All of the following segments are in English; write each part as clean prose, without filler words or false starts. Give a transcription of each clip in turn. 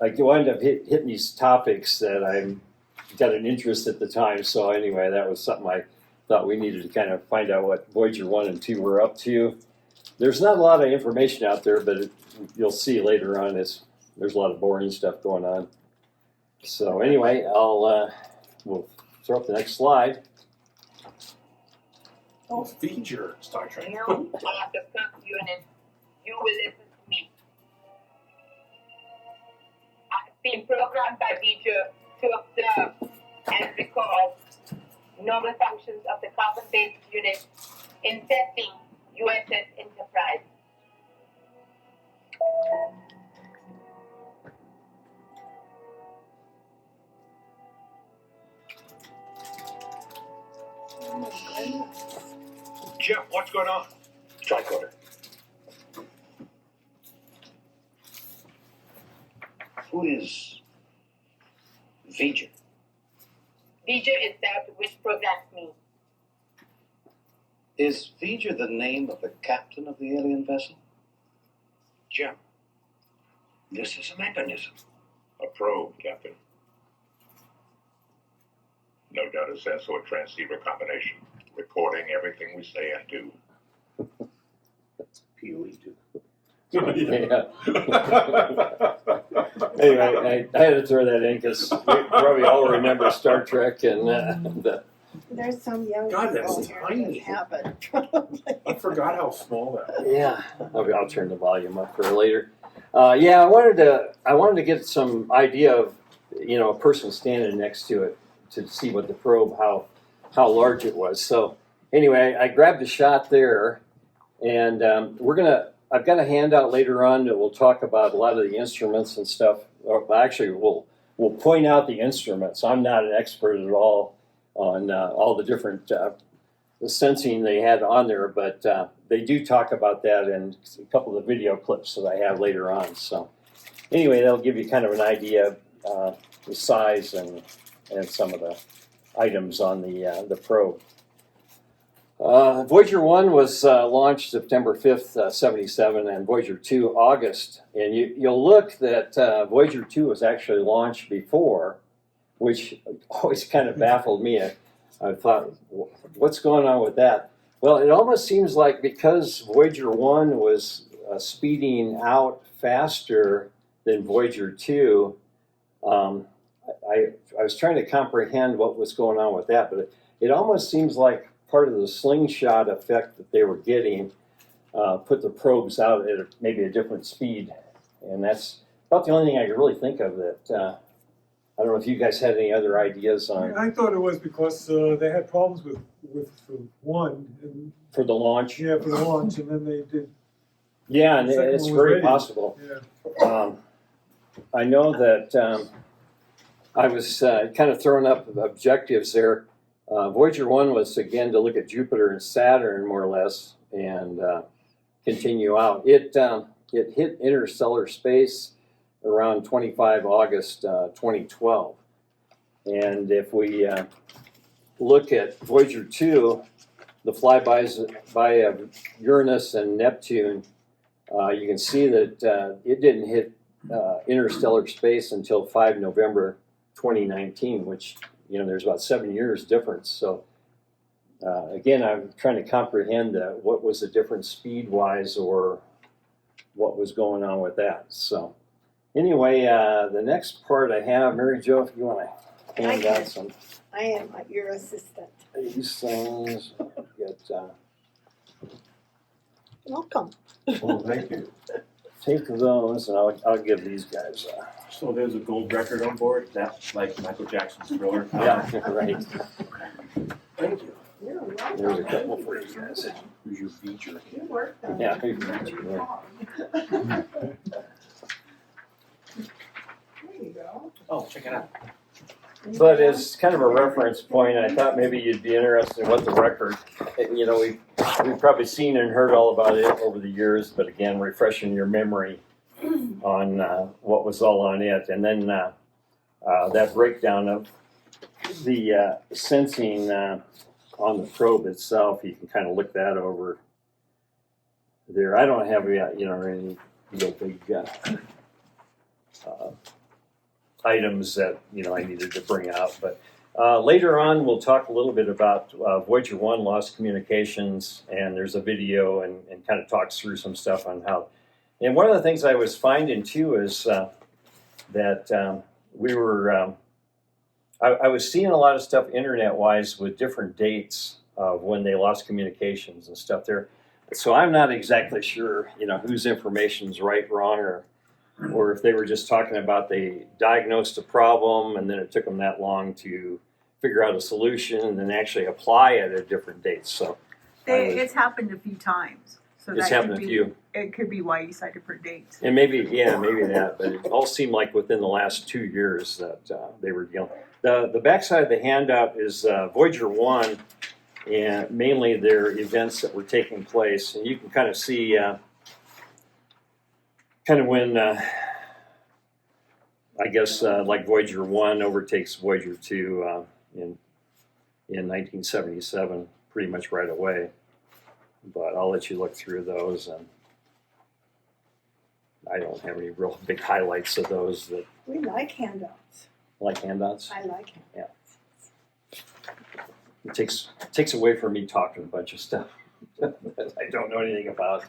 I wound up hitting these topics that I got an interest at the time. So anyway, that was something I thought we needed to kind of find out what Voyager 1 and 2 were up to. There's not a lot of information out there, but you'll see later on there's a lot of boring stuff going on. So anyway, we'll throw up the next slide. Oh, Voyager Star Trek. You are the first unit. You will listen to me. I've been programmed by Voyager to observe and record normal functions of the carbon-based unit in testing USS Enterprise. Jeff, what's going on? Tricorder. Who is Voyager? Voyager is that which programs me. Is Voyager the name of the captain of the alien vessel? Jim, this is a mechanism. A probe, Captain. No doubt a sensor transceiver combination, recording everything we say and do. That's POE too. Yeah. Anyway, I had to throw that in because we probably all remember Star Trek and There's some young God, that's people here tiny. that haven't probably. I forgot how small that was. yeah. I'll turn the volume up for later. Yeah, I wanted to get some idea of a person standing next to it to see what the probe how large it was. So anyway, I grabbed a shot there, and I've got a handout later on that will talk about a lot of the instruments and stuff. Or actually, we'll point out the instruments. I'm not an expert at all on all the different the sensing they had on there, but they do talk about that in a couple of the video clips that I have later on. So anyway, that'll give you kind of an idea of the size and some of the items on the probe. Voyager 1 was launched September 5th, 77, and Voyager 2 August. And you'll look that Voyager 2 was actually launched before, which always kind of baffled me. I thought, what's going on with that? Well, it almost seems like because Voyager 1 was speeding out faster than Voyager 2, I was trying to comprehend what was going on with that, but it almost seems like part of the slingshot effect that they were getting put the probes out at maybe a different speed. And that's about the only thing I could really think of that, I don't know if you guys had any other ideas on. I thought it was because they had problems with one. And, for the launch? yeah, for the launch, and then they did. Yeah, and second it's one was very ready. possible. Yeah. I know that I was kind of throwing up objectives there. Voyager 1 was, again, to look at Jupiter and Saturn, more or less, and continue out. It hit interstellar space around 25 August 2012. And if we look at Voyager 2, the flybys of Uranus and Neptune, you can see that it didn't hit interstellar space until 5 November 2019, which, there's about 7 years difference. So again, I'm trying to comprehend what was the difference speed-wise or what was going on with that. So anyway, the next part I have, Mary Jo, if you want to hand out some. I am your assistant. These things, Welcome. Well, thank you. take those, and I'll give these guys. So there's a gold record on board. That's like Michael Jackson's Thriller. Yeah, right. Thank you. You're welcome. There's a couple for you guys. Who's your feature? You worked on Yeah, it. maybe that's you, yeah. There you go. Oh, check it out. But as kind of a reference point, I thought maybe you'd be interested in what the record, we've probably seen and heard all about it over the years, but again, refreshing your memory on what was all on it. And then that breakdown of the sensing on the probe itself, you can kind of look that over there. I don't have any real big items that I needed to bring out. But later on, we'll talk a little bit about Voyager 1 lost communications, and there's a video and kind of talks through some stuff on how. And one of the things I was finding too is that we were. I was seeing a lot of stuff internet-wise with different dates of when they lost communications and stuff there. So I'm not exactly sure, whose information's right, wrong, or if they were just talking about they diagnosed a problem and then it took them that long to figure out a solution and then actually apply it at different dates. So It's happened a few times. So it's that happened could a be, few. It could be why you cited for dates. And maybe that, but it all seemed like within the last 2 years that they were dealing. The backside of the handout is Voyager 1, and mainly their events that were taking place. And you can kind of see kind of when, I guess, like Voyager 1 overtakes Voyager 2 in 1977 pretty much right away. But I'll let you look through those, and I don't have any real big highlights of those that We like handouts. like handouts. I like handouts. It takes away from me talking a bunch of stuff that I don't know anything about.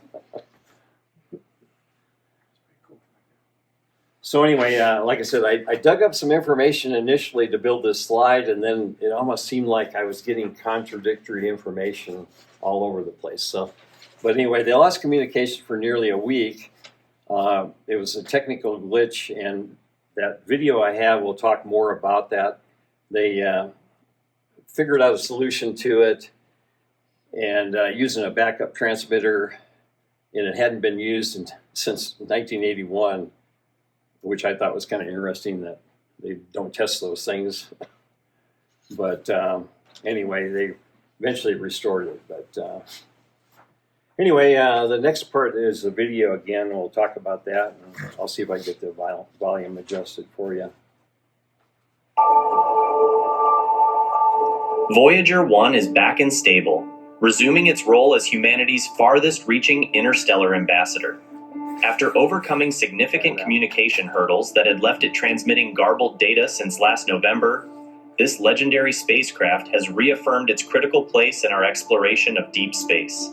So anyway, like I said, I dug up some information initially to build this slide, and then it almost seemed like I was getting contradictory information all over the place. So, but anyway, they lost communication for nearly a week. It was a technical glitch, and that video I have will talk more about that. They figured out a solution to it, and using a backup transmitter, and it hadn't been used since 1981, which I thought was kind of interesting that they don't test those things. But anyway, they eventually restored it. But anyway, the next part is the video again. We'll talk about that, and I'll see if I can get the volume adjusted for you. Voyager 1 is back and stable, resuming its role as humanity's farthest-reaching interstellar ambassador. After overcoming significant communication hurdles that had left it transmitting garbled data since last November, this legendary spacecraft has reaffirmed its critical place in our exploration of deep space.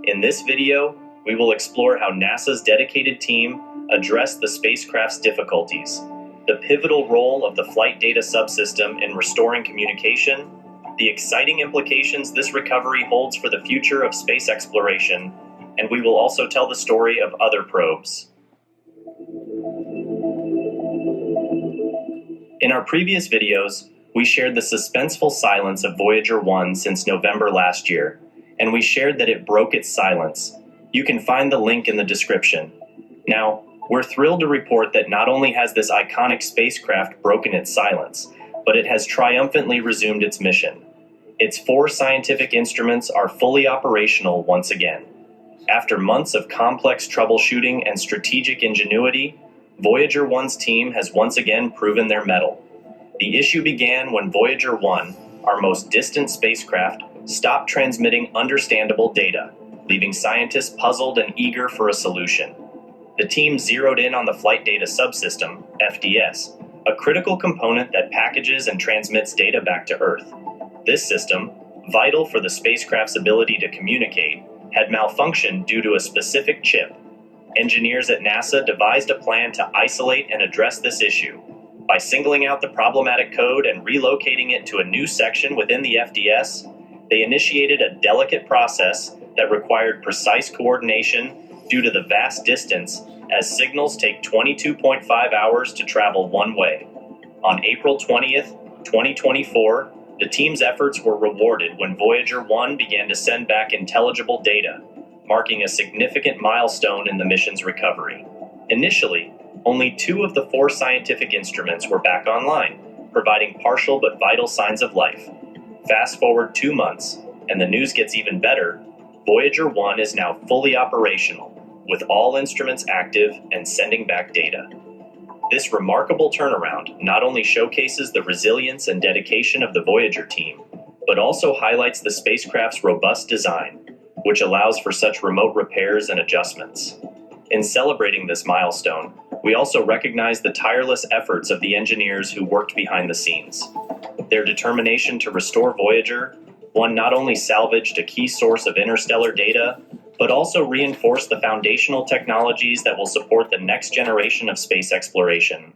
In this video, we will explore how NASA's dedicated team addressed the spacecraft's difficulties, the pivotal role of the flight data subsystem in restoring communication, the exciting implications this recovery holds for the future of space exploration, and we will also tell the story of other probes. In our previous videos, we shared the suspenseful silence of Voyager 1 since November last year, and we shared that it broke its silence. You can find the link in the description. Now, we're thrilled to report that not only has this iconic spacecraft broken its silence, but it has triumphantly resumed its mission. Its 4 scientific instruments are fully operational once again. After months of complex troubleshooting and strategic ingenuity, Voyager 1's team has once again proven their mettle. The issue began when Voyager 1, our most distant spacecraft, stopped transmitting understandable data, leaving scientists puzzled and eager for a solution. The team zeroed in on the Flight Data Subsystem, FDS, a critical component that packages and transmits data back to Earth. This system, vital for the spacecraft's ability to communicate, had malfunctioned due to a specific chip. Engineers at NASA devised a plan to isolate and address this issue. By singling out the problematic code and relocating it to a new section within the FDS, they initiated a delicate process that required precise coordination due to the vast distance, as signals take 22.5 hours to travel one way. On April 20th, 2024, the team's efforts were rewarded when Voyager 1 began to send back intelligible data, marking a significant milestone in the mission's recovery. Initially, only 2 of the 4 scientific instruments were back online, providing partial but vital signs of life. Fast forward 2 months, and the news gets even better. Voyager 1 is now fully operational, with all instruments active and sending back data. This remarkable turnaround not only showcases the resilience and dedication of the Voyager team, but also highlights the spacecraft's robust design, which allows for such remote repairs and adjustments. In celebrating this milestone, We also recognize the tireless efforts of the engineers who worked behind the scenes. Their determination to restore Voyager, one not only salvaged a key source of interstellar data, but also reinforced the foundational technologies that will support the next generation of space exploration.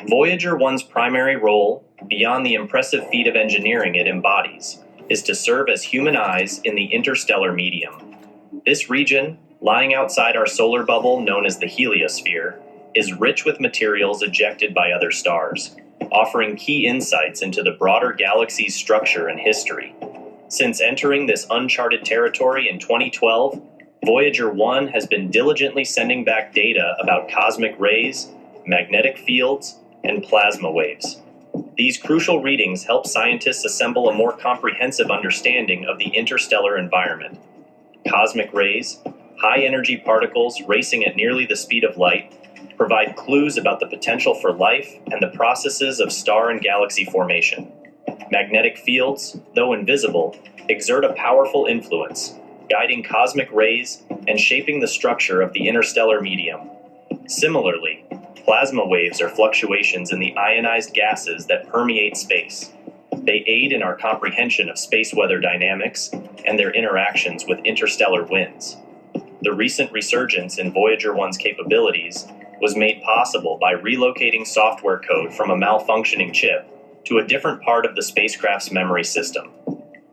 Voyager 1's primary role, beyond the impressive feat of engineering it embodies, is to serve as human eyes in the interstellar medium. This region, lying outside our solar bubble known as the heliosphere, is rich with materials ejected by other stars, offering key insights into the broader galaxy's structure and history. Since entering this uncharted territory in 2012, Voyager 1 has been diligently sending back data about cosmic rays, magnetic fields, and plasma waves. These crucial readings help scientists assemble a more comprehensive understanding of the interstellar environment. Cosmic rays, high-energy particles racing at nearly the speed of light, provide clues about the potential for life and the processes of star and galaxy formation. Magnetic fields, though invisible, exert a powerful influence, guiding cosmic rays and shaping the structure of the interstellar medium. Similarly, plasma waves are fluctuations in the ionized gases that permeate space. They aid in our comprehension of space weather dynamics and their interactions with interstellar winds. The recent resurgence in Voyager 1's capabilities was made possible by relocating software code from a malfunctioning chip to a different part of the spacecraft's memory system.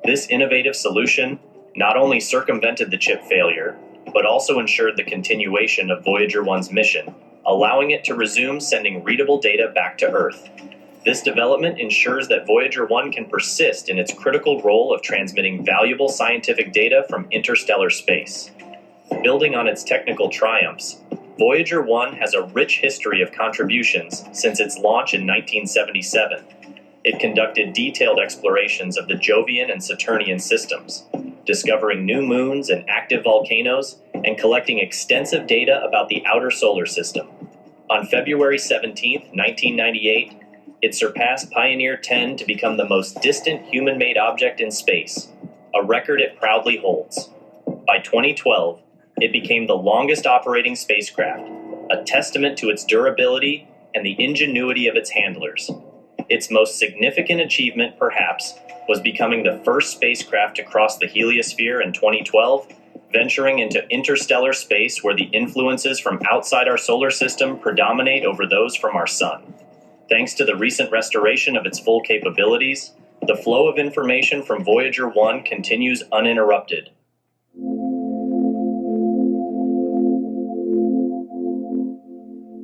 This innovative solution not only circumvented the chip failure, but also ensured the continuation of Voyager 1's mission, allowing it to resume sending readable data back to Earth. This development ensures that Voyager 1 can persist in its critical role of transmitting valuable scientific data from interstellar space. Building on its technical triumphs, Voyager 1 has a rich history of contributions since its launch in 1977. It conducted detailed explorations of the Jovian and Saturnian systems, discovering new moons and active volcanoes, and collecting extensive data about the outer solar system. On February 17, 1998, it surpassed Pioneer 10 to become the most distant human-made object in space, a record it proudly holds. By 2012, it became the longest operating spacecraft, a testament to its durability and the ingenuity of its handlers. Its most significant achievement, perhaps, was becoming the first spacecraft to cross the heliosphere in 2012, venturing into interstellar space where the influences from outside our solar system predominate over those from our sun. Thanks to the recent restoration of its full capabilities, the flow of information from Voyager 1 continues uninterrupted.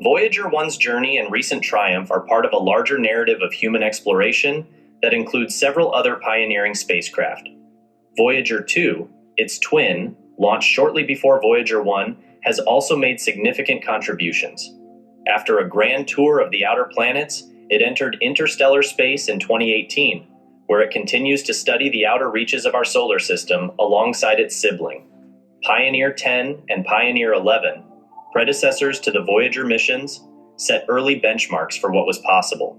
Voyager 1's journey and recent triumph are part of a larger narrative of human exploration that includes several other pioneering spacecraft. Voyager 2, its twin, launched shortly before Voyager 1, has also made significant contributions. After a grand tour of the outer planets, it entered interstellar space in 2018, where it continues to study the outer reaches of our solar system alongside its sibling. Pioneer 10 and Pioneer 11, predecessors to the Voyager missions, set early benchmarks for what was possible.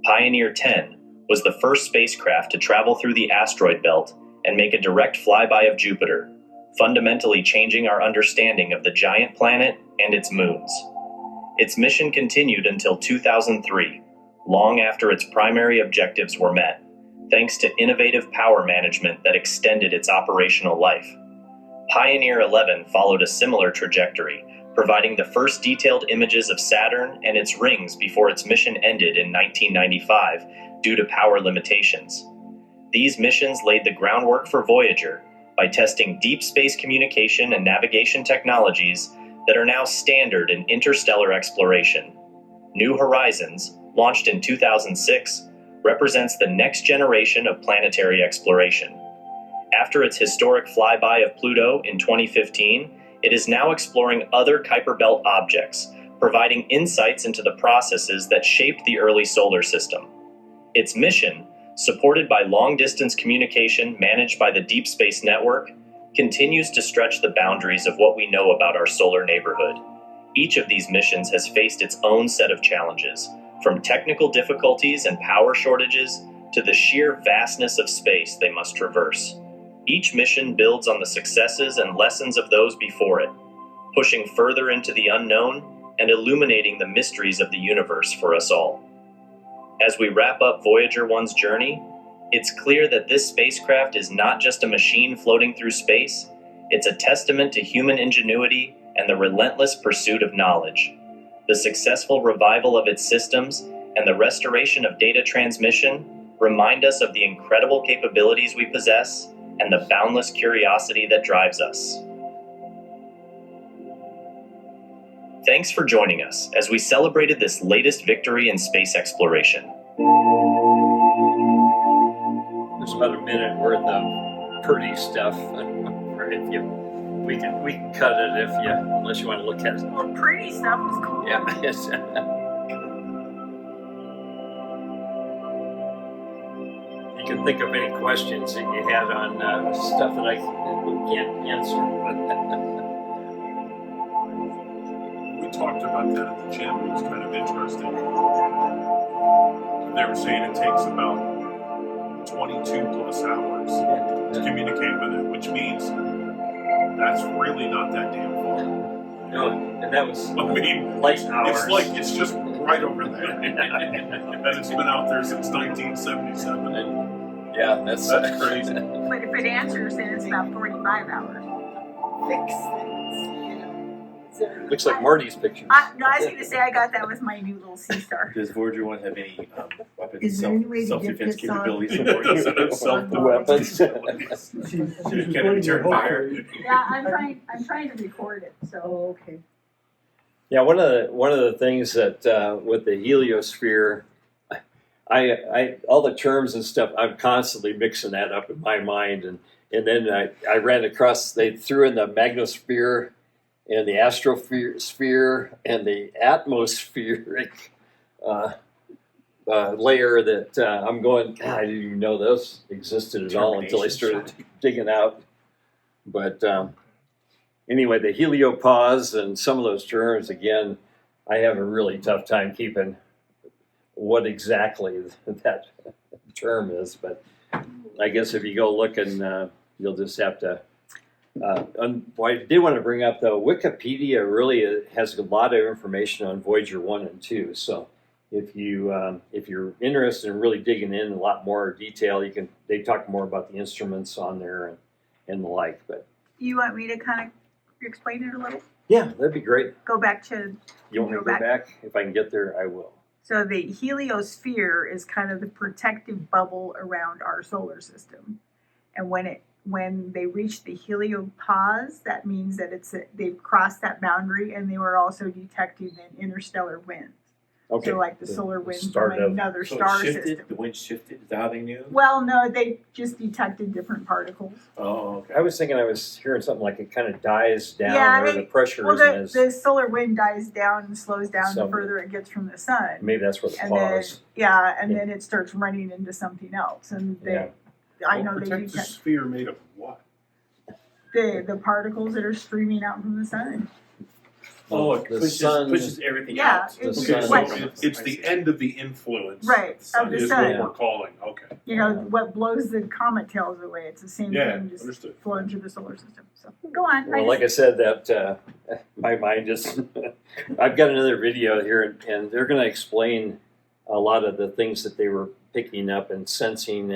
Pioneer 10 was the first spacecraft to travel through the asteroid belt and make a direct flyby of Jupiter, fundamentally changing our understanding of the giant planet and its moons. Its mission continued until 2003, long after its primary objectives were met, thanks to innovative power management that extended its operational life. Pioneer 11 followed a similar trajectory, providing the first detailed images of Saturn and its rings before its mission ended in 1995 due to power limitations. These missions laid the groundwork for Voyager by testing deep space communication and navigation technologies that are now standard in interstellar exploration. New Horizons, launched in 2006, represents the next generation of planetary exploration. After its historic flyby of Pluto in 2015, it is now exploring other Kuiper Belt objects, providing insights into the processes that shaped the early solar system. Its mission, supported by long-distance communication managed by the Deep Space Network, continues to stretch the boundaries of what we know about our solar neighborhood. Each of these missions has faced its own set of challenges, from technical difficulties and power shortages to the sheer vastness of space they must traverse. Each mission builds on the successes and lessons of those before it, pushing further into the unknown and illuminating the mysteries of the universe for us all. As we wrap up Voyager 1's journey, it's clear that this spacecraft is not just a machine floating through space, it's a testament to human ingenuity and the relentless pursuit of knowledge. The successful revival of its systems and the restoration of data transmission remind us of the incredible capabilities we possess and the boundless curiosity that drives us. Thanks for joining us as we celebrated this latest victory in space exploration. There's about a minute worth of pretty stuff. If you, we can cut it if you, unless you want to look at it. Well, pretty stuff is cool. Yeah, it's, you can think of any questions that you had on stuff that I can't answer. We talked about that at the gym. It was kind of interesting. They were saying it takes about 22 plus hours to communicate with it, which means that's really not that damn far. No, and that was I mean, light hours. it's like it's just right over there. And it's been out there since 1977. Yeah, that's crazy. But if it answers, then it's about 45 hours. Fix things, you know. So, Looks like Marty's picture. No, I was going to say I got that with my new little sea star. Does Voyager 1 have any weapons, Is there any way to self-defense get this on? capabilities? Does it have self-defense Weapons. capabilities? Can it return fire? Yeah, I'm trying to record it. So Oh, okay. Yeah, one of the things that with the heliosphere, I all the terms and stuff, I'm constantly mixing that up in my mind, and then I ran across, they threw in the magnosphere and the astrosphere and the atmospheric layer that I'm going, God, I didn't even know those existed at all until I started digging out. But anyway, the heliopause and some of those terms, again, I have a really tough time keeping what exactly that term is. But I guess if you go look and you'll just have to. I did want to bring up, though, Wikipedia really has a lot of information on Voyager 1 and 2. So if you're interested in really digging in a lot more detail, they talk more about the instruments on there and the like. But you want me to kind of explain it a little? yeah, that'd be great. Go back to. You want me to go back? If I can get there, I will. So the heliosphere is kind of the protective bubble around our solar system, and when they reach the heliopause, that means that they've crossed that boundary, and they were also detecting an interstellar wind. Okay. So like the solar wind from start of- another So star it shifted, system. the wind shifted, is that how they knew? Well, no, they just detected different particles. Oh, okay. I was thinking I was hearing something like it kind of dies down, Yeah, or the pressure Well, isn't as. the solar wind dies down and slows down the Something. further it gets from the sun. Maybe that's where the And then, pause. and then it starts running into something else. And I know they Protect the detect sphere made of what? the particles that are streaming out from the sun. Oh, it The pushes, sun- pushes everything Yeah, out. it's The Okay, sun- so it's the end of the influence. Right, of the is sun. what we're calling. Okay. You know, what blows the comet tails away. It's the same Yeah, thing, just understood. flowing through the solar system. So go on. Well, like I said, that my mind just. I've got another video here, and they're going to explain a lot of the things that they were picking up and sensing,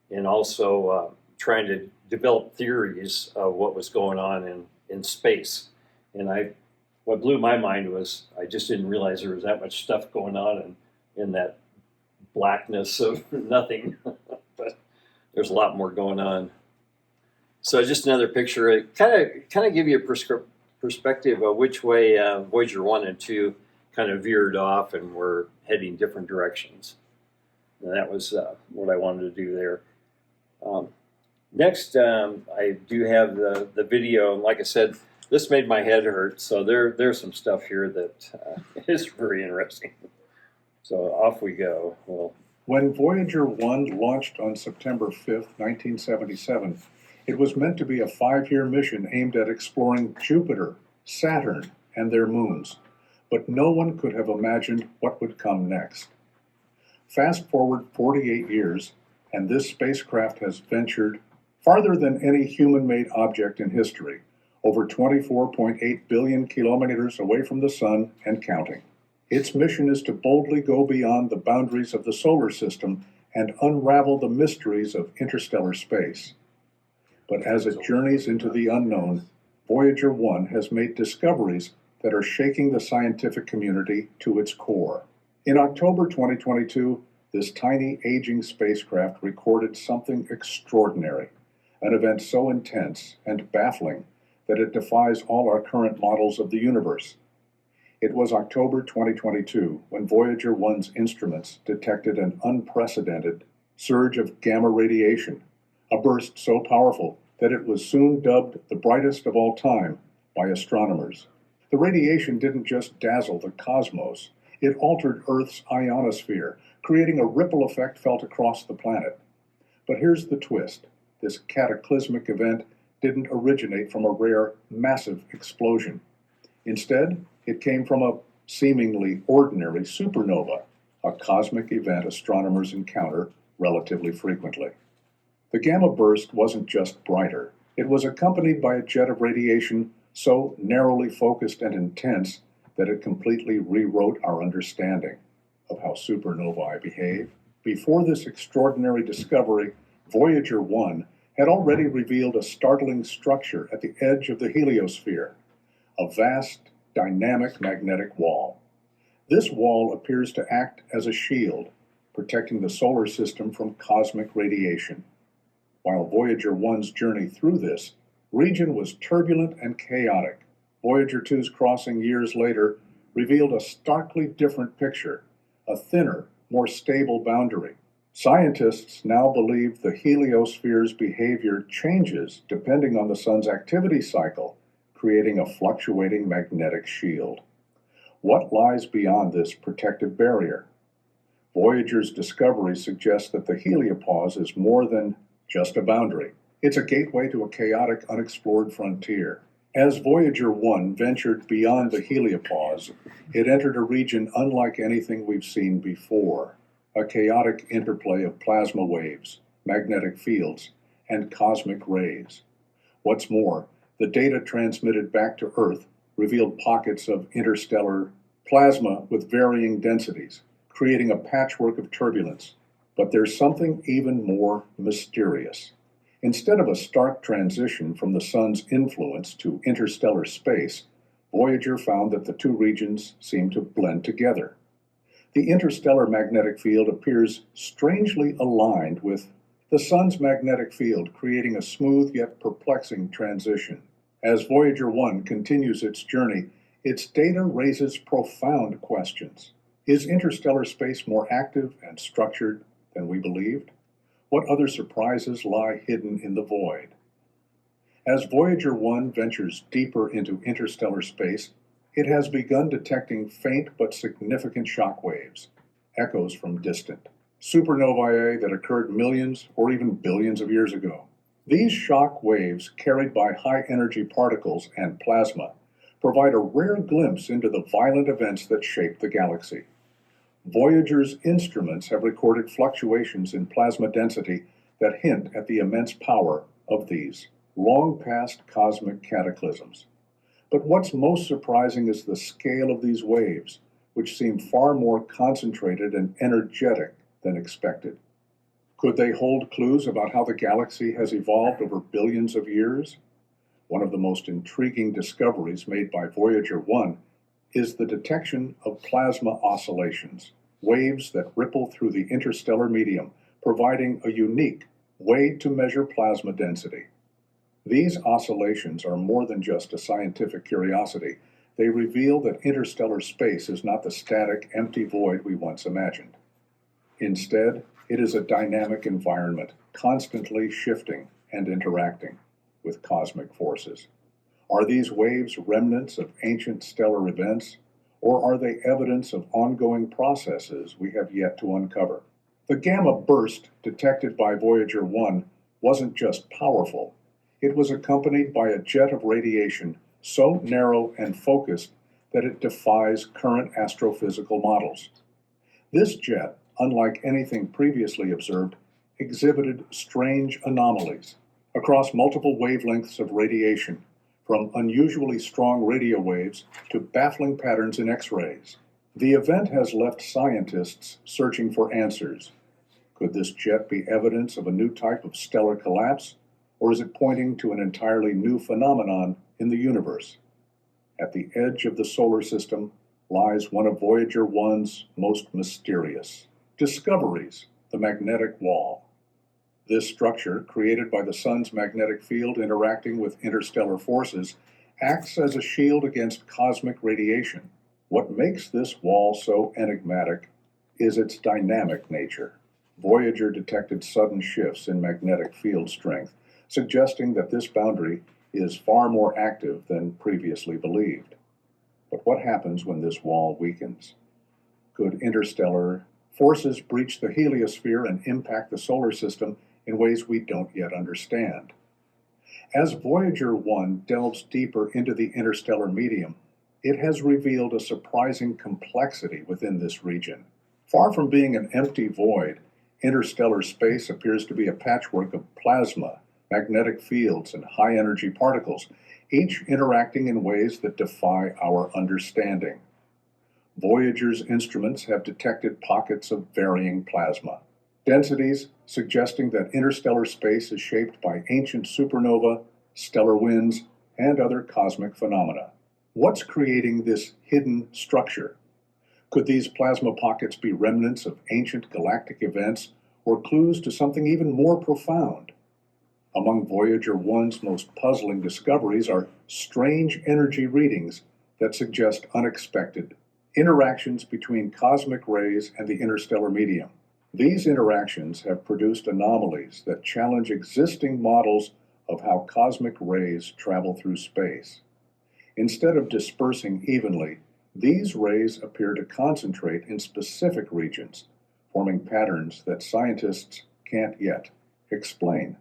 and also trying to develop theories of what was going on in space. And what blew my mind was I just didn't realize there was that much stuff going on in that blackness of nothing. But there's a lot more going on. So just another picture. It kind of give you a perspective of which way Voyager 1 and 2 kind of veered off and were heading different directions. And that was what I wanted to do there. Next, I do have the video. Like I said, this made my head hurt. So there's some stuff here that is very interesting. So off we go. Well, When Voyager 1 launched on September 5th, 1977, it was meant to be a 5-year mission aimed at exploring Jupiter, Saturn, and their moons. But no one could have imagined what would come next. Fast forward 48 years, and this spacecraft has ventured Farther than any human-made object in history, over 24.8 billion kilometers away from the sun and counting. Its mission is to boldly go beyond the boundaries of the solar system and unravel the mysteries of interstellar space. But as it journeys into the unknown, Voyager 1 has made discoveries that are shaking the scientific community to its core. In October 2022, this tiny aging spacecraft recorded something extraordinary, an event so intense and baffling that it defies all our current models of the universe. It was October 2022 when Voyager 1's instruments detected an unprecedented surge of gamma radiation, a burst so powerful that it was soon dubbed the brightest of all time by astronomers. The radiation didn't just dazzle the cosmos, it altered Earth's ionosphere, creating a ripple effect felt across the planet. But here's the twist. This cataclysmic event didn't originate from a rare, massive explosion. Instead, it came from a seemingly ordinary supernova, a cosmic event astronomers encounter relatively frequently. The gamma burst wasn't just brighter. It was accompanied by a jet of radiation so narrowly focused and intense that it completely rewrote our understanding of how supernovae behave. Before this extraordinary discovery, Voyager 1 had already revealed a startling structure at the edge of the heliosphere, a vast, dynamic magnetic wall. This wall appears to act as a shield, protecting the solar system from cosmic radiation. While Voyager 1's journey through this region was turbulent and chaotic, Voyager 2's crossing years later revealed a starkly different picture, a thinner, more stable boundary. Scientists now believe the heliosphere's behavior changes depending on the sun's activity cycle, creating a fluctuating magnetic shield. What lies beyond this protective barrier? Voyager's discovery suggests that the heliopause is more than just a boundary. It's a gateway to a chaotic, unexplored frontier. As Voyager 1 ventured beyond the heliopause, it entered a region unlike anything we've seen before, a chaotic interplay of plasma waves, magnetic fields, and cosmic rays. What's more, the data transmitted back to Earth revealed pockets of interstellar plasma with varying densities, creating a patchwork of turbulence. But there's something even more mysterious. Instead of a stark transition from the sun's influence to interstellar space, Voyager found that the two regions seem to blend together. The interstellar magnetic field appears strangely aligned with the sun's magnetic field, creating a smooth yet perplexing transition. As Voyager 1 continues its journey, its data raises profound questions. Is interstellar space more active and structured than we believed? What other surprises lie hidden in the void? As Voyager 1 ventures deeper into interstellar space, it has begun detecting faint but significant shock waves, echoes from distant supernovae that occurred millions or even billions of years ago. These shock waves, carried by high-energy particles and plasma, provide a rare glimpse into the violent events that shape the galaxy. Voyager's instruments have recorded fluctuations in plasma density that hint at the immense power of these long-past cosmic cataclysms. But what's most surprising is the scale of these waves, which seem far more concentrated and energetic than expected. Could they hold clues about how the galaxy has evolved over billions of years? One of the most intriguing discoveries made by Voyager 1 is the detection of plasma oscillations, waves that ripple through the interstellar medium, providing a unique way to measure plasma density. These oscillations are more than just a scientific curiosity. They reveal that interstellar space is not the static, empty void we once imagined. Instead, it is a dynamic environment, constantly shifting and interacting with cosmic forces. Are these waves remnants of ancient stellar events, or are they evidence of ongoing processes we have yet to uncover? The gamma burst detected by Voyager 1 wasn't just powerful. It was accompanied by a jet of radiation so narrow and focused that it defies current astrophysical models. This jet, unlike anything previously observed, exhibited strange anomalies. across multiple wavelengths of radiation, from unusually strong radio waves to baffling patterns in X-rays. The event has left scientists searching for answers. Could this jet be evidence of a new type of stellar collapse, or is it pointing to an entirely new phenomenon in the universe? At the edge of the solar system lies one of Voyager 1's most mysterious discoveries, the magnetic wall. This structure, created by the sun's magnetic field interacting with interstellar forces, acts as a shield against cosmic radiation. What makes this wall so enigmatic is its dynamic nature. Voyager detected sudden shifts in magnetic field strength, suggesting that this boundary is far more active than previously believed. But what happens when this wall weakens? Could interstellar forces breach the heliosphere and impact the solar system in ways we don't yet understand? As Voyager 1 delves deeper into the interstellar medium, it has revealed a surprising complexity within this region. Far from being an empty void, interstellar space appears to be a patchwork of plasma, magnetic fields, and high-energy particles, each interacting in ways that defy our understanding. Voyager's instruments have detected pockets of varying plasma, densities suggesting that interstellar space is shaped by ancient supernova, stellar winds, and other cosmic phenomena. What's creating this hidden structure? Could these plasma pockets be remnants of ancient galactic events or clues to something even more profound? Among Voyager 1's most puzzling discoveries are strange energy readings that suggest unexpected interactions between cosmic rays and the interstellar medium. These interactions have produced anomalies that challenge existing models of how cosmic rays travel through space. Instead of dispersing evenly, these rays appear to concentrate in specific regions, forming patterns that scientists can't yet explain.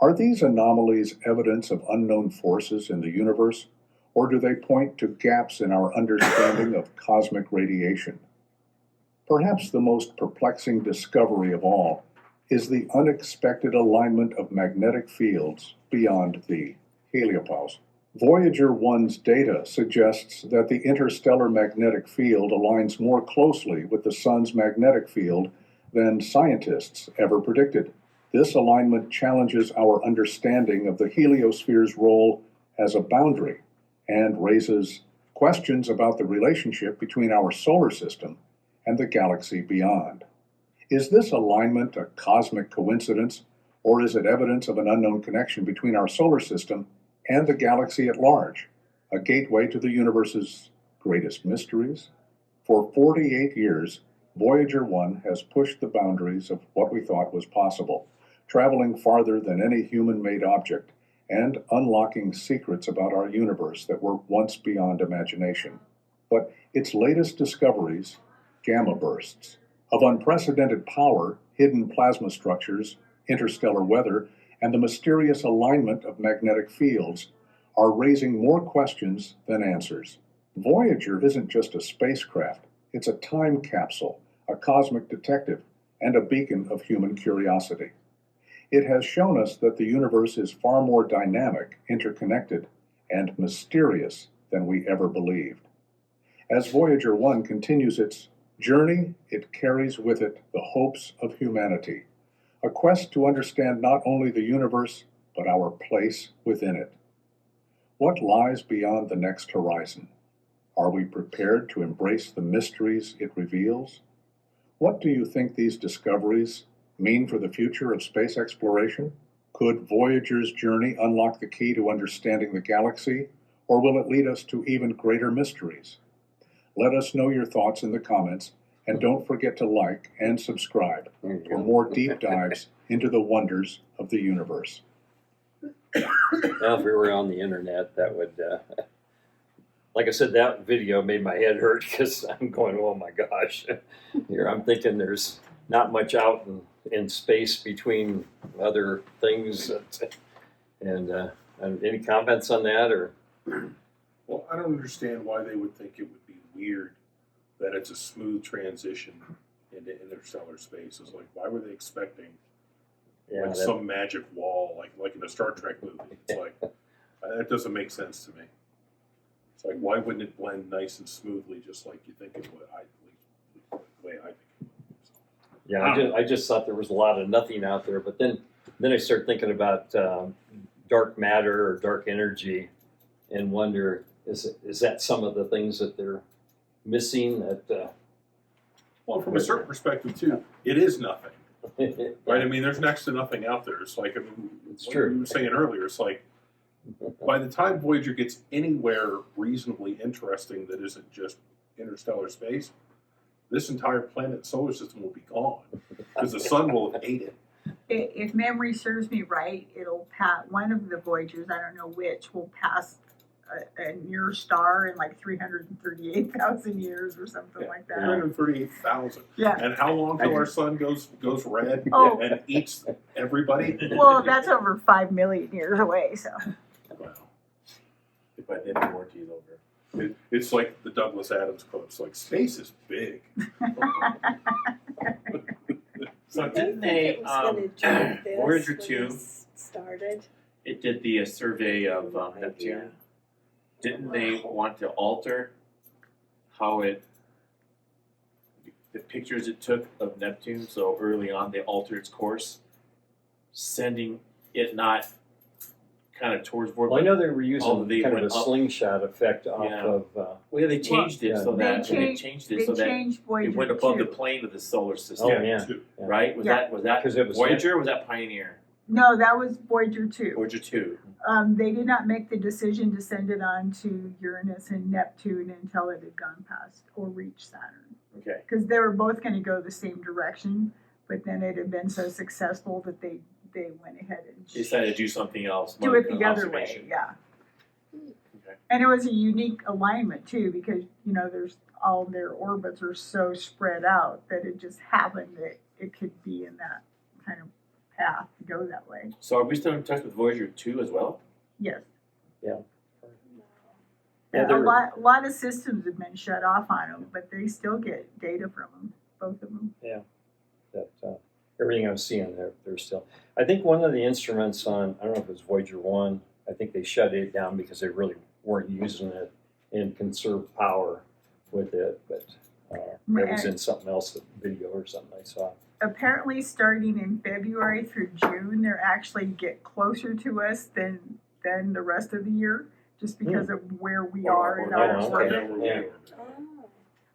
Are these anomalies evidence of unknown forces in the universe, or do they point to gaps in our understanding of cosmic radiation? Perhaps the most perplexing discovery of all is the unexpected alignment of magnetic fields beyond the heliopause. Voyager 1's data suggests that the interstellar magnetic field aligns more closely with the sun's magnetic field than scientists ever predicted. This alignment challenges our understanding of the heliosphere's role as a boundary and raises questions about the relationship between our solar system and the galaxy beyond. Is this alignment a cosmic coincidence, or is it evidence of an unknown connection between our solar system and the galaxy at large, a gateway to the universe's greatest mysteries? For 48 years, Voyager 1 has pushed the boundaries of what we thought was possible, traveling farther than any human-made object and unlocking secrets about our universe that were once beyond imagination. But its latest discoveries, gamma bursts, of unprecedented power, hidden plasma structures, interstellar weather, and the mysterious alignment of magnetic fields, are raising more questions than answers. Voyager isn't just a spacecraft, it's a time capsule, a cosmic detective, and a beacon of human curiosity. It has shown us that the universe is far more dynamic, interconnected, and mysterious than we ever believed. As Voyager 1 continues its journey, it carries with it the hopes of humanity, a quest to understand not only the universe, but our place within it. What lies beyond the next horizon? Are we prepared to embrace the mysteries it reveals? What do you think these discoveries mean for the future of space exploration? Could Voyager's journey unlock the key to understanding the galaxy, or will it lead us to even greater mysteries? Let us know your thoughts in the comments, and don't forget to like and subscribe for more deep dives into the wonders of the universe. Now, if we were on the internet, that would, like I said, that video made my head hurt because I'm going, oh my gosh. Here, I'm thinking there's not much out in space between other things. And any comments on that? Or Well, I don't understand why they would think it would be weird that it's a smooth transition into interstellar space. It's like, why were they expecting Yeah, like that- some magic wall, like in a Star Trek movie. It's like that doesn't make sense to me. It's like, why wouldn't it blend nice and smoothly, just like you think it would? The way I think it would. Yeah, I just thought there was a lot of nothing out there, but then I started thinking about dark matter or dark energy, and wonder is that some of the things that they're missing? That Well, from a certain perspective too, it is nothing, right? I mean, there's next to nothing out there. It's like, I mean, It's what true. you were saying earlier. It's like by the time Voyager gets anywhere reasonably interesting that isn't just interstellar space, this entire planet solar system will be gone because the sun will have ate it. If memory serves me right, it'll pass, one of the Voyagers, I don't know which, will pass a near star in like 338,000 years or something like that. 338,000. Yeah. And how long till our sun goes red Oh. and eats everybody? Well, that's over 5 million years away, so. Wow. By then the warranty is over. It's like the Douglas Adams quote. It's like, space is big. So I didn't think they, it was gonna do this Voyager when 2, this started. it did the survey of No Neptune. idea. Didn't they want to alter how the pictures it took of Neptune? So early on, they altered its course, sending it not kind of towards Voyager. Well, I know they were using Oh, they kind of a went up. slingshot effect off Yeah. of. Well, yeah, they changed it yeah. so They that changed Voyager it went above 2. the plane of the solar system. Oh, yeah. Too. Right? Was Yeah. that 'Cause it was Voyager or was that Pioneer? No, that was Voyager 2. Voyager 2. They did not make the decision to send it on to Uranus and Neptune until it had gone past or reached Saturn. Okay. Because they were both going to go the same direction, but then it had been so successful that they went ahead and They decided to do something else. do one it the other way. observation. Yeah. Okay. And it was a unique alignment too, because there's all their orbits are so spread out that it just happened that it could be in that kind of path to go that way. So are we still in touch with Voyager 2 as well? Yes. Yeah, A they're- lot of systems have been shut off on them, but they still get data from them, both of them. that everything I was seeing they're still. I think one of the instruments on, I don't know if it was Voyager 1, I think they shut it down because they really weren't using it and conserved power with it, but that was in something else, a video or something I saw. Apparently, starting in February through June, they're actually get closer to us than the rest of the year, just because of where we are in our okay. orbit. Yeah. Oh.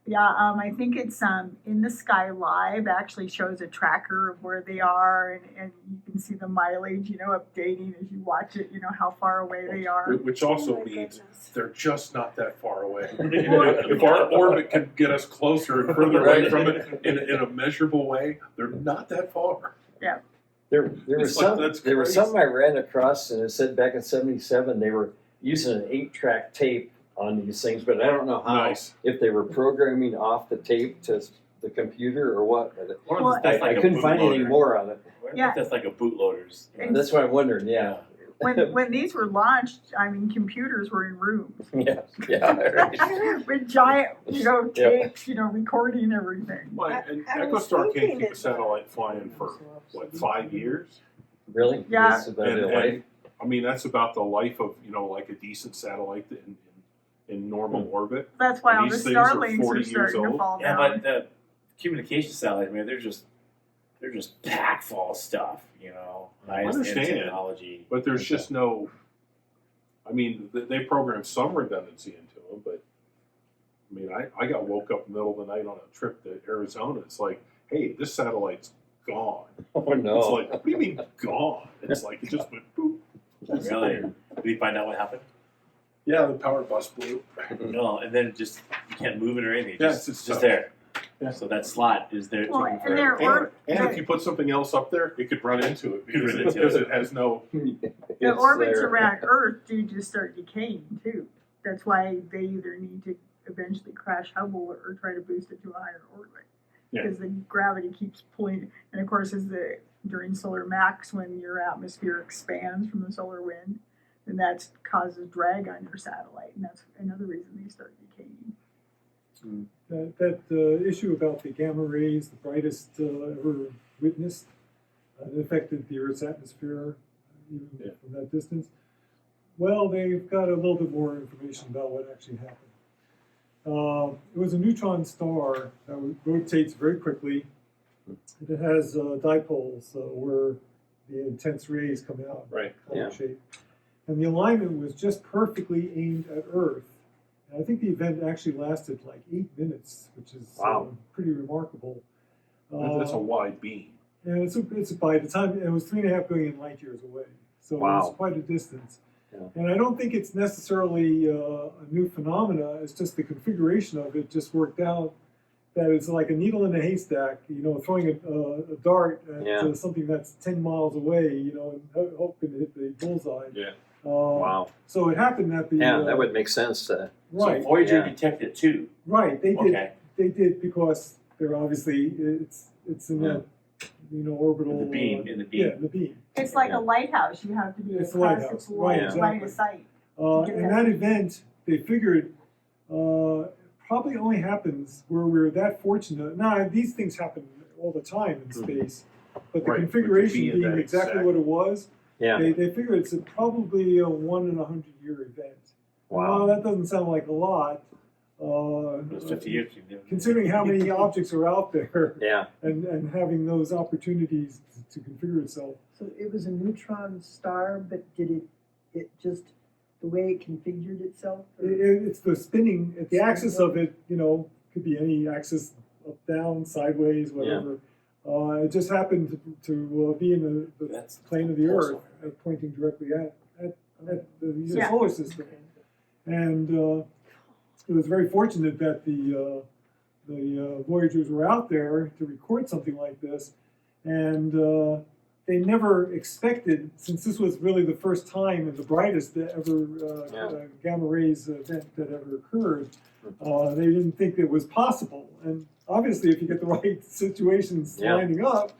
Yeah, I think it's In the Sky Live actually shows a tracker of where they are, and you can see the mileage, updating as you watch it, how far away they are. Which also Oh my means goodness. they're just not that far away. If our orbit can get us closer and further away Right. from it in a measurable way, they're not that far. There was It's like, some. that's There was crazy. some I ran across, and it said back in '77 they were using an 8-track tape on these things, but I don't know how. Nice. If they were programming off the tape to the computer or what. But Or if that's I like a couldn't find any bootloader. more on it. What if Yeah. that's like a bootloader's? That's what I'm wondering. Yeah, When these were launched, computers were in rooms yeah, right. with giant, tapes, recording everything. Well, and I was EchoStar can't thinking keep a it- satellite flying for, what, 5 years? Really? Yeah. That's about And- it, right? I mean, that's about the life of, like a decent satellite in normal orbit. That's why And all the these things are Starlinks 40 are years starting to old. fall Yeah, down. but the communication satellite, man, they're just packed full of stuff, highest end understand. technology. But there's just no, I mean, they programmed some redundancy into them, but I mean, I got woke up in the middle of the night on a trip to Arizona. It's like, hey, this satellite's gone. Oh It's no! like, what do you mean gone? It's like, it just went boop. Really? Did we find out what happened? Yeah, the power bus blew. No, and then it just you can't move it or anything. Yeah, Just, it's just tough. there. Yeah. So that slot is there. Well, taking and they're forever. And if you put something else up there, it could run into it Could run into because it. it has no. The It's orbits there. around Earth do just start decaying too. That's why they either need to eventually crash Hubble or try to boost it to a higher orbit. Yeah. Because the gravity keeps pulling, and of course, during solar max, when your atmosphere expands from the solar wind, then that causes drag on your satellite, and that's another reason they start decaying. That issue about the gamma rays, the brightest ever witnessed, it affected the Earth's atmosphere even Yeah. from that distance. Well, they've got a little bit more information about what actually happened. It was a neutron star that rotates very quickly. It has dipoles where the intense rays come out, Right. color Yeah. shape. And the alignment was just perfectly aimed at Earth. And I think the event actually lasted like 8 minutes, which is Wow. pretty remarkable. That's a wide beam. And it's by the time it was 3.5 billion light years away, so Wow. it's quite a distance. Yeah. And I don't think it's necessarily a new phenomena. It's just the configuration of it just worked out that it's like a needle in a haystack. You know, throwing a dart at Yeah. something that's 10 miles away. You know, and hoping to hit the bullseye. Yeah. Wow. So it happened that the Yeah, that would make sense. right, So Voyager Yeah. detected it too. right. They did. Okay. They did because they're obviously it's in that orbital In the beam, in the beam. Yeah, in the beam. It's like Yeah. a lighthouse. You have to be It's a across lighthouse, the right, line exactly. of sight. get And that. that event, they figured, probably only happens where we're that fortunate. Now, these things happen all the time in space, but the Right, but to configuration be in being that exactly exact- what it was, Yeah. they figure it's probably a 1 in 100-year event. Well, Wow. that doesn't sound like a lot. It was 50 years. Considering how many objects are out there Yeah. and having those opportunities to configure itself. So it was a neutron star, but did it just the way it configured itself? Or? It's the spinning, the axis of it, could be any axis, up, down, sideways, whatever. It just happened to be in the That's plane of the Earth, awesome. pointing directly at the Yeah. solar system. And it was very fortunate that the Voyagers were out there to record something like this. And they never expected, since this was really the first time and the brightest ever gamma rays event that ever occurred, they didn't think it was possible. And obviously, if you get the right situations lining up,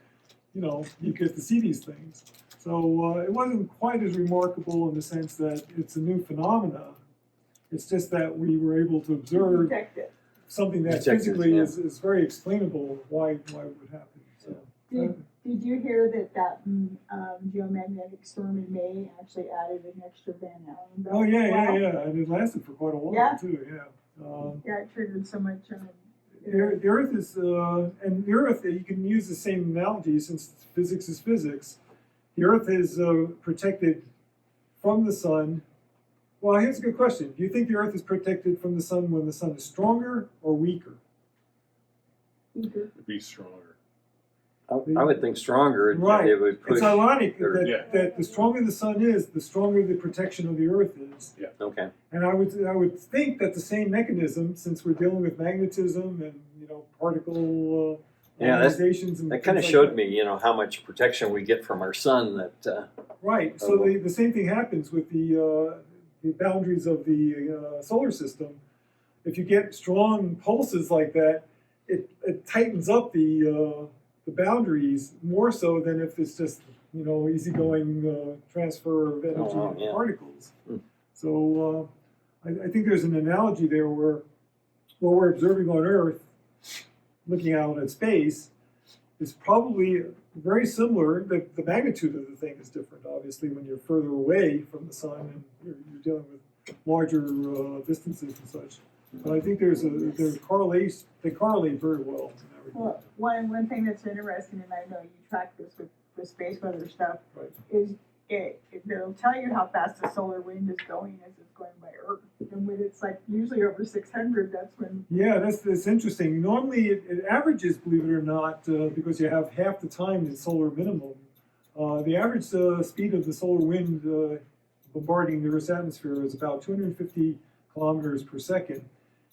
you get to see these things. So it wasn't quite as remarkable in the sense that it's a new phenomena. It's just that we were able to observe Detect it. something that Detect it, physically yeah. is very explainable why it would happen. So, Did you hear that geomagnetic storm in May actually added an extra Van Allen belt? oh yeah, Wow. and it lasted for quite a while Yeah. too. Yeah. Yeah, it triggered so much. The Earth is, and the Earth, you can use the same analogy since physics is physics. The Earth is protected from the sun. Well, here's a good question. Do you think the Earth is protected from the sun when the sun is stronger or weaker? To be stronger. I would think stronger. Right. It would push. It's ironic or- that the stronger the sun is, the stronger the protection of the Earth is. Okay. And I would think that the same mechanism, since we're dealing with magnetism and particle ionizations and That kind of things showed like me, how much protection we get from our sun. That right. So the same thing happens with the boundaries of the solar system. If you get strong pulses like that, it tightens up the boundaries more so than if it's just easygoing transfer of energy and yeah. particles. So I think there's an analogy there where what we're observing on Earth, looking out at space, is probably very similar. The magnitude of the thing is different, obviously, when you're further away from the sun and you're dealing with larger distances and such. But I think there's correlation. They correlate very well in that regard. Well, one thing that's interesting, and I know you track this with space weather stuff, Right. is it'll tell you how fast the solar wind is going as it's going by Earth. And when it's like usually over 600, that's when. Yeah, that's interesting. Normally it averages, believe it or not, because you have half the time in solar minimum. The average speed of the solar wind bombarding the Earth's atmosphere is about 250 kilometers per second.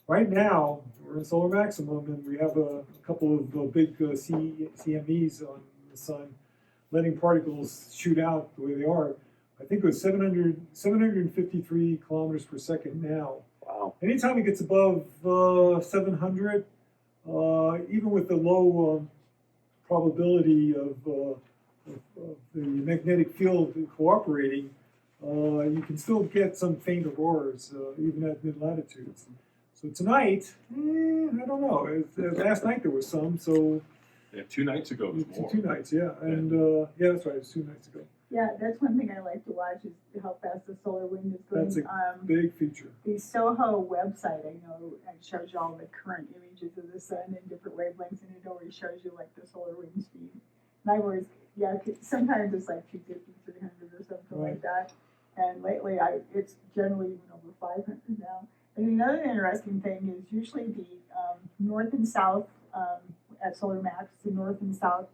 Right now, we're in solar maximum, and we have a couple of big CMEs on the sun, letting particles shoot out the way they are. I think it was 753 kilometers per second now. wow. Anytime it gets above 700, even with the low probability of the magnetic field cooperating, you can still get some faint auroras, even at mid-latitudes. So tonight, I don't know. Last night there was some, so Yeah, 2 nights ago it was more. 2 nights, yeah, and yeah, that's right. It was 2 nights ago. Yeah, that's one thing I like to watch is how fast the solar wind is going. That's a big feature. The Soho website, I know, it shows you all the current images of the sun in different wavelengths, and it always shows you like the solar wind speed. And I've always, sometimes it's like 250, 300 or something like that. And lately, it's generally even over 500 now. And another interesting thing is usually the north and south at Solar Max, the north and south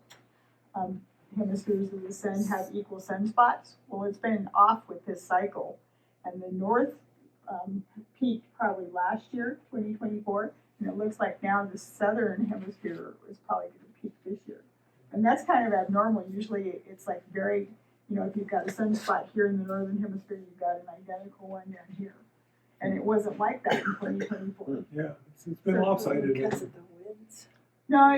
hemispheres of the sun have equal sunspots. Well, it's been off with this cycle, and the north peaked probably last year, 2024, and it looks like now the southern hemisphere is probably going to peak this year. And that's kind of abnormal. Usually it's like very, if you've got a sunspot here in the northern hemisphere, you've got an identical one down here. And it wasn't like that in 2024. Yeah, it's been lopsided. Because of the winds. No,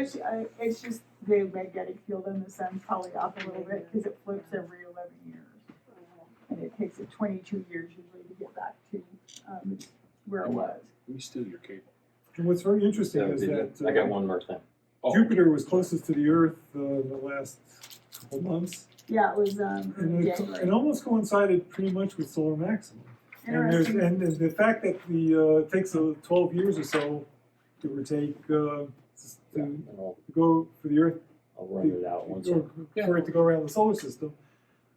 it's just the magnetic field on the sun's probably off a little bit because it flips every 11 years. And it takes it 22 years usually to get back to where it was. Let me steal your cable. And what's very interesting is I got one more thing. Jupiter was closest to the Earth the last couple months. Yeah, it was And January. it almost coincided pretty much with solar maximum. And the fact that it takes 12 years or so, give or take, to go for the Earth, I'll run it out once. for it to go around the solar system,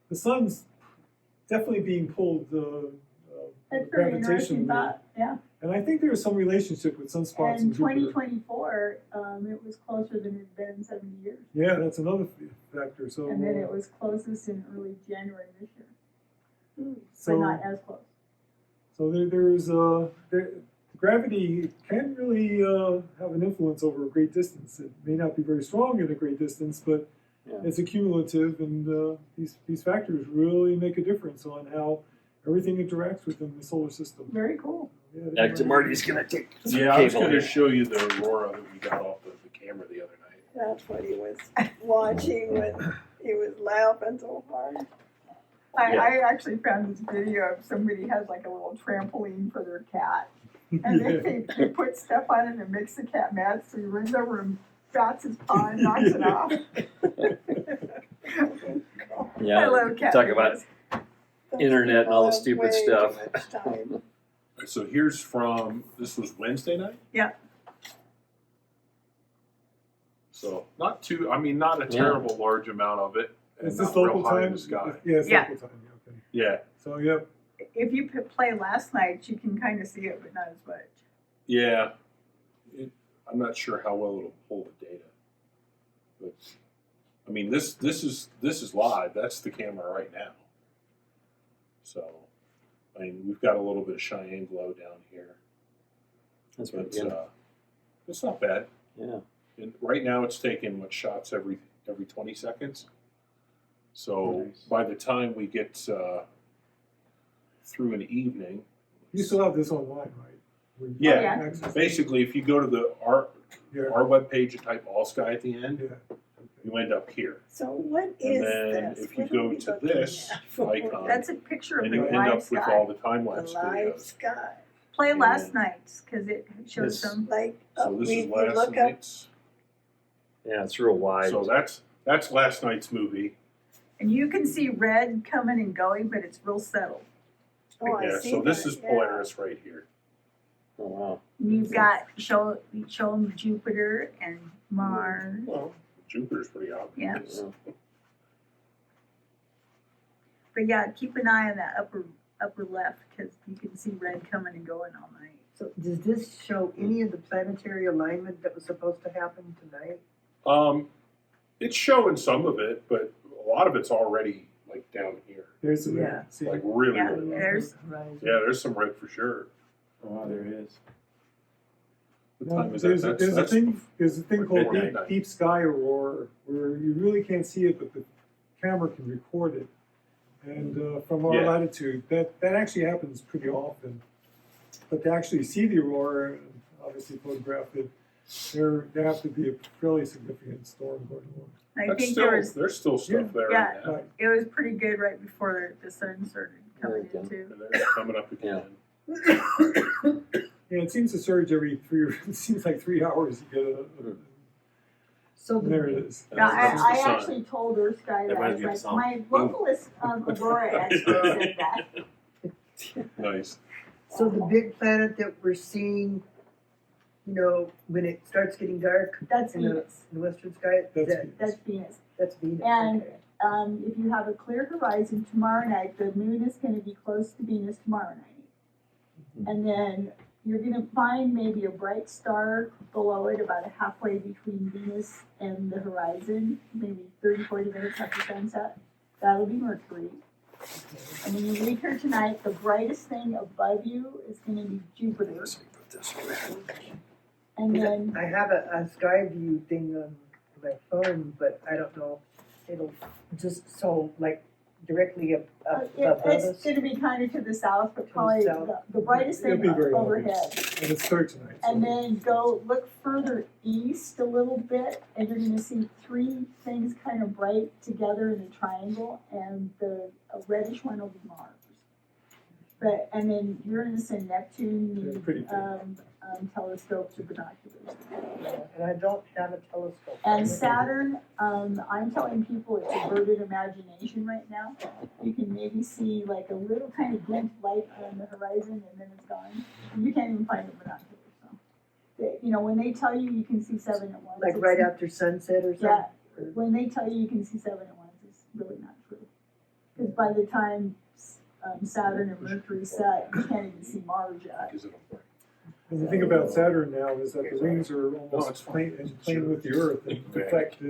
the sun's definitely being pulled That's very interesting gravitationally. thought, yeah. And I think there's some relationship with sunspots And and Jupiter. 2024, it was closer than it had been in 70 years. Yeah, that's another factor. So And then it was closest in early January this year, so but not as close. so gravity can really have an influence over a great distance. It may not be very strong at a great distance, but it's accumulative, and these factors really make a difference on how everything interacts within the solar system. Very cool. Yeah, Marty's gonna take Yeah, I was going to show you the aurora that we got off the camera the other night. That's what he was watching when he was laughing so hard. I actually found this video of somebody has like a little trampoline for their cat. And they put stuff on it and makes the cat mad, so he runs over and bats his paw and knocks it off. Yeah, I love cat talk about videos. internet and all the stupid Way stuff. too much time. So here's this was Wednesday night? Yeah. So not a terrible large amount of it. And Is this not real local high in time? the sky. Yeah, it's Yeah. local time. Okay. Yeah. So yep. If you play last night, you can kind of see it, but not as much. Yeah. I'm not sure how well it'll pull the data. But I mean this is live. That's the camera right now. So I mean we've got a little bit of Cheyenne glow down here. That's But good. it's not bad. Yeah. And right now it's taking shots every 20 seconds. So Nice. by the time we get through an evening, You still have this online, right? Where you Yeah. can access it? basically if you go to our webpage and type all sky at the end, Yeah. you end up here. So what And is then this? if you What are go we to looking this at for icon, That's a picture of and the you end live up with sky. all the the time-lapse live videos. sky? Play and last then- night's because it shows This- some. Like So this we is last look up. night's. Yeah, it's real wide. So that's last night's movie. And you can see red coming and going, but it's real settled. Oh, I Yeah, see so this that, is yeah. Polaris right here. Oh, wow. And you've got show them Jupiter and Mars. Well, Jupiter's pretty obvious. Yeah. But yeah, keep an eye on that upper left because you can see red coming and going all night. So does this show any of the planetary alignment that was supposed to happen tonight? It's showing some of it, but a lot of it's already like down here, There's some Yeah. see, like really, Yeah. really. There's- Horizon. Yeah, there's some red for sure. Oh, there is. What No, time is there's that? a thing called like midnight. deep sky aurora where you really can't see it, but the camera can record it. And from our Yeah. latitude, that actually happens pretty often. But to actually see the aurora and obviously photograph it, there has to be a fairly significant storm going on. I think There's still stuff there Yeah. right now. Right. it was pretty good right before the sun started coming There in you too. And they're coming up again. Yeah, it seems to surge every it seems like 3 hours. You get So There the, it is. Now, That's the I sun. actually told Earth Sky That that, I reminds was me of like, the my localist Aurora expert said that. Nice. so the big planet that we're seeing, you know, when it starts getting dark That's in the, Venus. in the western sky, That's That's Venus. that's Venus. And okay. if you have a clear horizon tomorrow night, the moon is going to be close to Venus tomorrow night. And then you're going to find maybe a bright star below it, about halfway between Venus and the horizon, maybe 30, 40 minutes after sunset. That'll be Mercury. And when you leave here tonight, the brightest thing above you is going to be Jupiter. And then I have a sky view thing on my phone, but I don't know. It'll just so like directly above it's us. going to be kind of to the south, but the probably south. the brightest It'll thing be very overhead. obvious. And it starts tonight. And then go look further east a little bit, and you're going to see three things kind of bright together in a triangle, and the reddish one will be Mars. But and then Uranus and Neptune They're need pretty big. telescopes or binoculars. And I don't have a telescope. And Saturn, I'm telling people it's a birded imagination right now. You can maybe see like a little kind of glint light on the horizon, and then it's gone. You can't even find the binoculars. So, you know, when they tell you can see 7 at once, Like it's- right after sunset or something. Yeah, when they tell you can see 7 at once, it's really not true. Because by the time Saturn and Mercury set, you can't even see Mars yet. Is it a break? And the thing about Saturn now is that the rings are almost it's fine. plane with the Earth and deflect